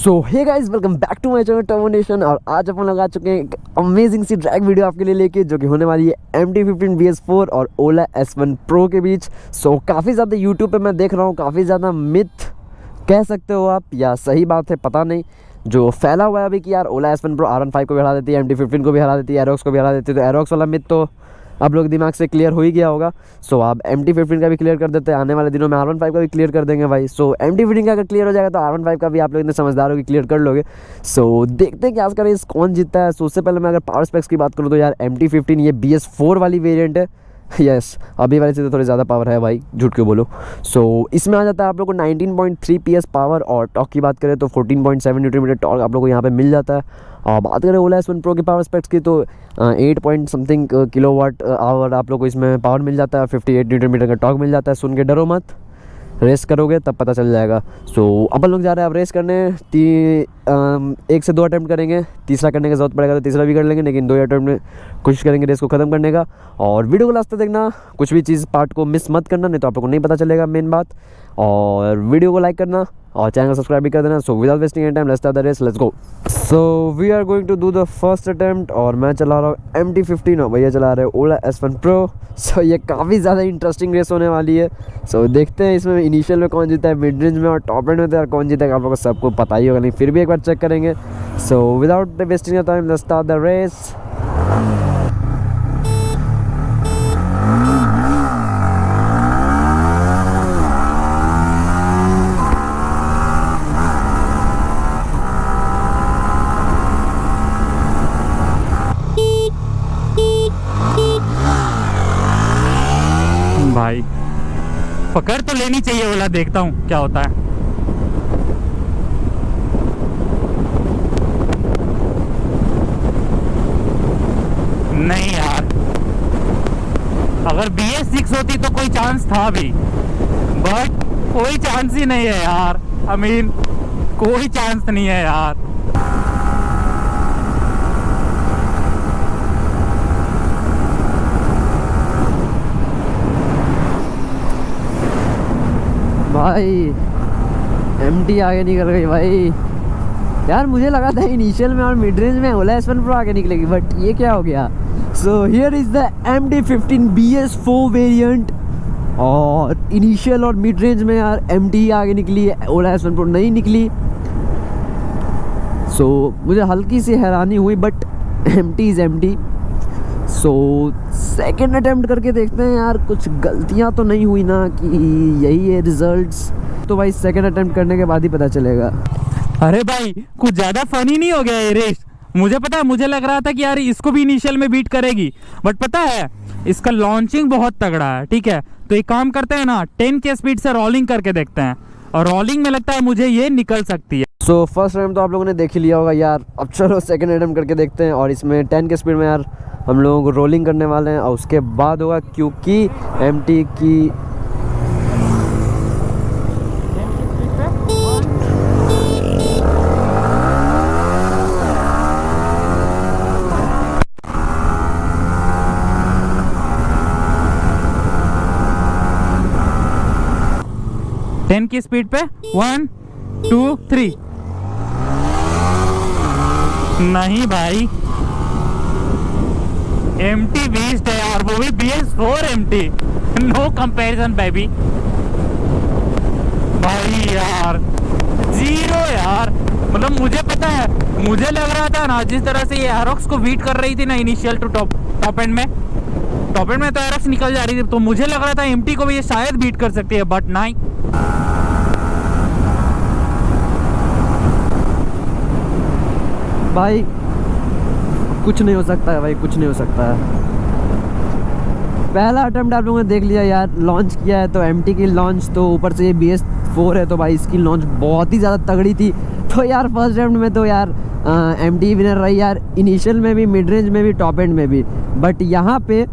So hey guys, welcome back to my channel turbo nation. और आज अपन लोग आ चुके हैं एक अमेजिंग सी ड्रैग वीडियो आपके लिए लेके, जो कि होने वाली है MT-15 BS4 और ओला S1 Pro के बीच। सो काफ़ी ज़्यादा यूट्यूब पे मैं देख रहा हूँ, काफ़ी ज़्यादा मिथ कह सकते हो आप, या सही बात है पता नहीं, जो फैला हुआ है अभी कि यार ओला S1 Pro R15 को भी हरा देती है, MT-15 को भी हरा देती है, एरोक्स को भी हरा देती है। तो एरोक्स वाला मिथ तो आप लोग दिमाग से क्लियर हो ही गया होगा। सो आप MT-15 का भी क्लियर कर देते हैं, आने वाले दिनों में R15 का भी क्लियर कर देंगे भाई। सो MT-15 का अगर क्लियर हो जाएगा तो R15 का भी आप लोग इतने समझदार हो कि क्लियर कर लोगे। सो देखते हैं कि आज का रेस कौन जीतता है। सो उससे पहले मैं अगर पावर स्पेक्स की बात करूँ तो यार MT-15 ये BS4 वाली वेरिएंट है। यस, अभी वाले से तो थोड़ी ज़्यादा पावर है भाई, झूठ क्यों बोलो। सो इसमें आ जाता है आप लोग को 19.3 PS पावर, और टॉर्क की बात करें तो 14.7 न्यूटन मीटर टॉर्क आप लोग को यहाँ पे मिल जाता है। और बात करें ओला S1 Pro की पावर स्पेक्स की तो 8 पॉइंट समथिंग किलोवाट आवर आप लोग को इसमें पावर मिल जाता है, 58 न्यूटन मीटर का टॉर्क मिल जाता है। सुन के डरो मत, रेस करोगे तब पता चल जाएगा। सो अपन लोग जा रहे हैं अब रेस करने। 1 से 2 अटैम्प्ट करेंगे, तीसरा करने की जरूरत पड़ेगा तो तीसरा भी कर लेंगे, लेकिन 2 अटैम्प्ट में कोशिश करेंगे रेस को ख़त्म करने का। और वीडियो को लास्ट तक देखना, कुछ भी चीज़ पार्ट को मिस मत करना, नहीं तो आप लोग को नहीं पता चलेगा मेन बात। और वीडियो को लाइक करना और चैनल को सब्सक्राइब भी कर देना। So without wasting any time let's start the race, let's go. So we are going to do the first attempt, और मैं चला रहा हूँ MT-15 और भैया चला रहे हैं ओला S1 Pro। सो ये काफ़ी ज़्यादा इंटरेस्टिंग रेस होने वाली है। सो देखते हैं इसमें इनिशियल में कौन जीता है, मिड रेंज में और टॉप एंड में तो यार कौन जीतेगा आप लोगों को सबको पता ही होगा, नहीं फिर भी एक बार चेक करेंगे। So without wasting the time let's start the race. भाई पकड़ तो लेनी चाहिए वाला, देखता हूँ क्या होता है। नहीं यार, अगर BS6 होती तो कोई चांस था भी, बट कोई चांस ही नहीं है यार। I mean, कोई चांस नहीं है यार। भाई MT आगे निकल गई भाई। यार मुझे लगा था इनिशियल में और मिड रेंज में ओला S1 Pro आगे निकलेगी, बट ये क्या हो गया। सो here is the MT-15 BS4 variant, और इनिशियल और मिड रेंज में यार MT आगे निकली है, ओला S1 Pro नहीं निकली। सो मुझे हल्की सी हैरानी हुई, but MT is MT। So second attempt करके देखते हैं यार, कुछ गलतियां तो नहीं हुई ना कि यही है रिजल्ट्स। तो भाई सेकेंड अटैम्प्ट करने के बाद ही पता चलेगा। अरे भाई कुछ ज़्यादा फनी नहीं हो गया ये रेस? मुझे पता है, मुझे लग रहा था कि यार इसको भी इनिशियल में बीट करेगी, बट पता है इसका लॉन्चिंग बहुत तगड़ा है। ठीक है, तो एक काम करते हैं ना, 10 के स्पीड से रोलिंग करके देखते हैं, और रोलिंग में लगता है मुझे ये निकल सकती है। सो फर्स्ट अटैम्प्ट तो आप लोगों ने देख ही लिया होगा यार। अब चलो सेकेंड अटैम्प्ट करके देखते हैं, और इसमें 10 के स्पीड में यार हम लोग रोलिंग करने वाले हैं, और उसके बाद होगा क्योंकि MT की टेन की स्पीड पे 1 2 3। नहीं भाई, MT बीस्ट है यार, वो भी BS4 MT, no comparison baby. भाई यार जीरो यार, मतलब मुझे पता है, मुझे लग रहा था ना जिस तरह से ये एरोक्स को बीट कर रही थी ना इनिशियल टू टॉप एंड में तो एरोक्स निकल जा रही थी, तो मुझे लग रहा था MT को भी ये शायद बीट कर सकती है, बट नहीं। भाई कुछ नहीं हो सकता है भाई, कुछ नहीं हो सकता है। पहला अटेम्प्ट आप लोगों ने देख लिया यार, लॉन्च किया है तो MT की लॉन्च, तो ऊपर से ये BS4 है तो भाई इसकी लॉन्च बहुत ही ज़्यादा तगड़ी थी। तो यार फर्स्ट अटेम्प्ट में तो यार MT विनर रही यार, इनिशियल में भी, मिड रेंज में भी, टॉप एंड में भी। बट यहाँ पे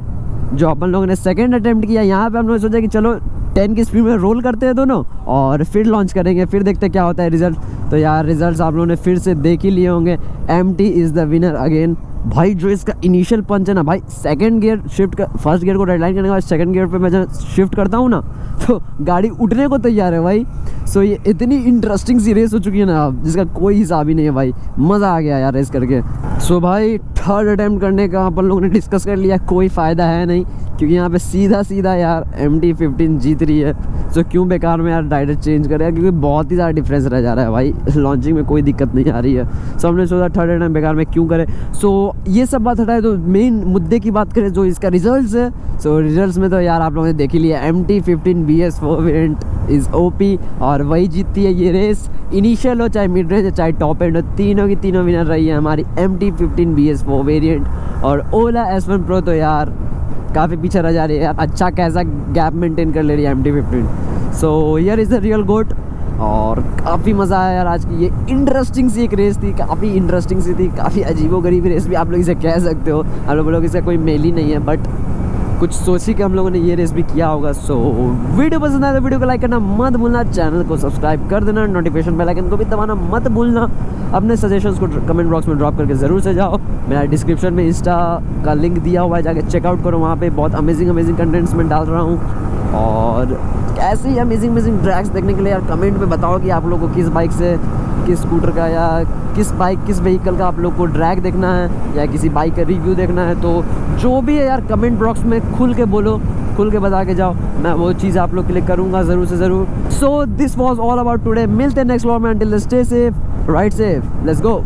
जो अपन लोगों ने सेकेंड अटेम्प्ट किया, यहाँ पे हम लोगों ने सोचा कि चलो 10 की स्पीड में रोल करते हैं दोनों, और फिर लॉन्च करेंगे, फिर देखते क्या होता है रिजल्ट। तो यार रिजल्ट्स आप लोगों ने फिर से देख ही लिए होंगे। MT is the winner again, भाई जो इसका इनिशियल पंच है ना भाई, सेकंड गियर शिफ्ट कर, फर्स्ट गियर को रेड लाइन करने के बाद सेकंड गियर पे मैं जब शिफ्ट करता हूँ ना तो गाड़ी उठने को तैयार है भाई। सो ये इतनी इंटरेस्टिंग सी रेस हो चुकी है ना जिसका कोई हिसाब ही नहीं है भाई, मज़ा आ गया यार रेस करके। सो भाई थर्ड अटैम्प्ट करने का अपन लोगों ने डिस्कस कर लिया, कोई फ़ायदा है नहीं क्योंकि यहाँ पे सीधा सीधा यार MT-15 जीत रही है। सो क्यों बेकार में यार डायरेक्ट चेंज करें, क्योंकि बहुत ही ज़्यादा डिफरेंस रह जा रहा है भाई, लॉन्चिंग में कोई दिक्कत नहीं आ रही है। सो हमने सोचा थर्ड अटैम्प्ट बेकार में क्यों करें। सो ये सब बात हटाए तो मेन मुद्दे की बात करें जो इसका रिजल्ट्स है। सो रिजल्ट्स में तो यार आप लोगों ने देख ही लिया, MT-15 BS4 variant is OP और वही जीतती है ये रेस। इनिशियल हो चाहे मिड रेंज हो चाहे टॉप एंड हो, तीनों की तीनों विनर रही है हमारी MT-15 BS4 वेरिएंट। और ओला S1 Pro तो यार काफ़ी पीछे रह जा रही है यार, अच्छा कैसा गैप मेंटेन कर ले रही है MT-15। So here is the real goat. और काफ़ी मज़ा आया यार आज की, ये इंटरेस्टिंग सी एक रेस थी, काफ़ी इंटरेस्टिंग सी थी, काफ़ी अजीबोगरीब रेस भी आप लोग इसे कह सकते हो। आप लोग इसका कोई मेल ही नहीं है, बट कुछ सोची कि हम लोगों ने ये रेस भी किया होगा। सो वीडियो पसंद आया तो वीडियो को लाइक करना मत भूलना, चैनल को सब्सक्राइब कर देना, नोटिफिकेशन बेल आइकन को भी दबाना मत भूलना। अपने सजेशंस को कमेंट बॉक्स में ड्रॉप करके ज़रूर से जाओ। मेरा डिस्क्रिप्शन में इंस्टा का लिंक दिया हुआ है, जाके चेकआउट करो, वहाँ पे बहुत अमेजिंग कंटेंट्स में डाल रहा हूँ। और ऐसे ही अमेजिंग ड्रैग्स देखने के लिए यार कमेंट में बताओ कि आप लोग को किस बाइक से, किस स्कूटर का या किस व्हीकल का आप लोग को ड्रैग देखना है या किसी बाइक का रिव्यू देखना है। तो जो भी है यार कमेंट बॉक्स में खुल के बोलो, खुल के बता के जाओ, मैं वो चीज़ आप लोग के लिए करूँगा ज़रूर से ज़रूर। So this was all about today, मिलते हैं नेक्स्ट व्लॉग में। Until stay safe, ride safe, let's go.